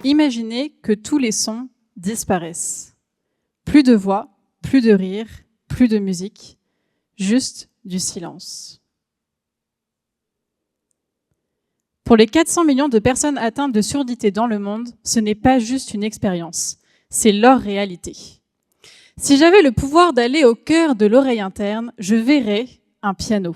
Imaginez que tous les sons disparaissent. Plus de voix, plus de rire, plus de musique, juste du silence. Pour les 400 millions de personnes atteintes de surdité dans le monde, ce n'est pas juste une expérience, c'est leur réalité. Si j'avais le pouvoir d'aller au cœur de l'oreille interne, je verrais un piano.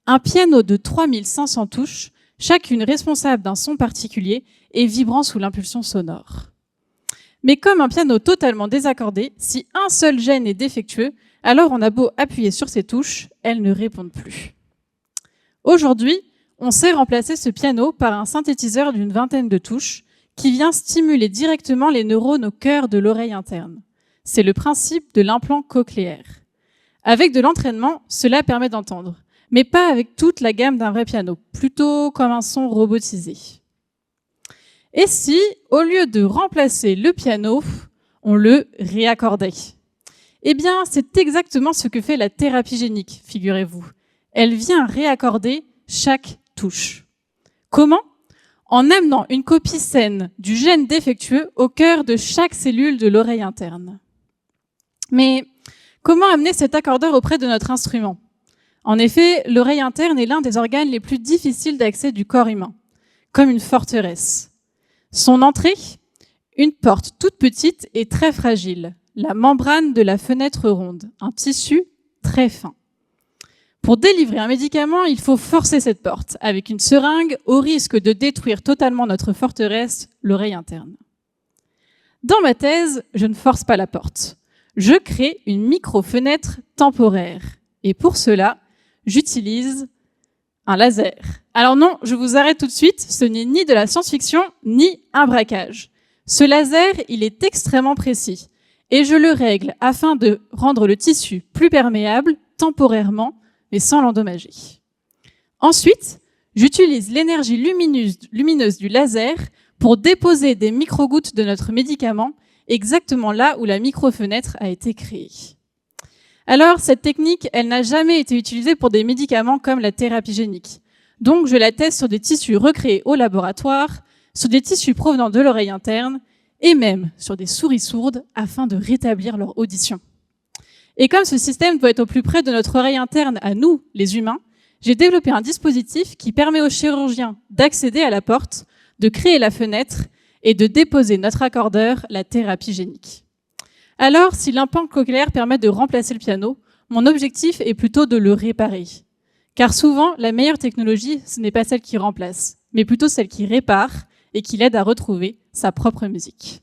Un piano de 3500 touches, chacune responsable d'un son particulier et vibrant sous l'impulsion sonore. Mais comme un piano totalement désaccordé, si un seul gène est défectueux, alors on a beau appuyer sur ces touches, elles ne répondent plus. Aujourd'hui, on sait remplacer ce piano par un synthétiseur d'une vingtaine de touches qui vient stimuler directement les neurones au cœur de l'oreille interne. C'est le principe de l'implant cochléaire. Avec de l'entraînement, cela permet d'entendre, mais pas avec toute la gamme d'un vrai piano, plutôt comme un son robotisé. Et si, au lieu de remplacer le piano, on le réaccordait ? Eh bien, c'est exactement ce que fait la thérapie génique, figurez-vous. Elle vient réaccorder chaque touche. Comment ? En amenant une copie saine du gène défectueux au cœur de chaque cellule de l'oreille interne. Mais comment amener cet accordeur auprès de notre instrument ? En effet, l'oreille interne est l'un des organes les plus difficiles d'accès du corps humain, comme une forteresse. Son entrée ? Une porte toute petite et très fragile, la membrane de la fenêtre ronde, un tissu très fin. Pour délivrer un médicament, il faut forcer cette porte avec une seringue au risque de détruire totalement notre forteresse, l'oreille interne. Dans ma thèse, je ne force pas la porte. Je crée une micro-fenêtre temporaire. Et pour cela, j'utilise un laser. Alors non, je vous arrête tout de suite, ce n'est ni de la science-fiction, ni un braquage. Ce laser, il est extrêmement précis. Et je le règle afin de rendre le tissu plus perméable, temporairement, mais sans l'endommager. Ensuite, j'utilise l'énergie lumineuse du laser pour déposer des microgouttes de notre médicament exactement là où la microfenêtre a été créée. Alors, cette technique, elle n'a jamais été utilisée pour des médicaments comme la thérapie génique. Donc, je la teste sur des tissus recréés au laboratoire, sur des tissus provenant de l'oreille interne et même sur des souris sourdes afin de rétablir leur audition. Et comme ce système doit être au plus près de notre oreille interne à nous, les humains, j'ai développé un dispositif qui permet aux chirurgiens d'accéder à la porte, de créer la fenêtre et de déposer notre accordeur, la thérapie génique. Alors, si l'implant cochléaire permet de remplacer le piano, mon objectif est plutôt de le réparer. Car souvent, la meilleure technologie, ce n'est pas celle qui remplace, mais plutôt celle qui répare et qui l'aide à retrouver sa propre musique.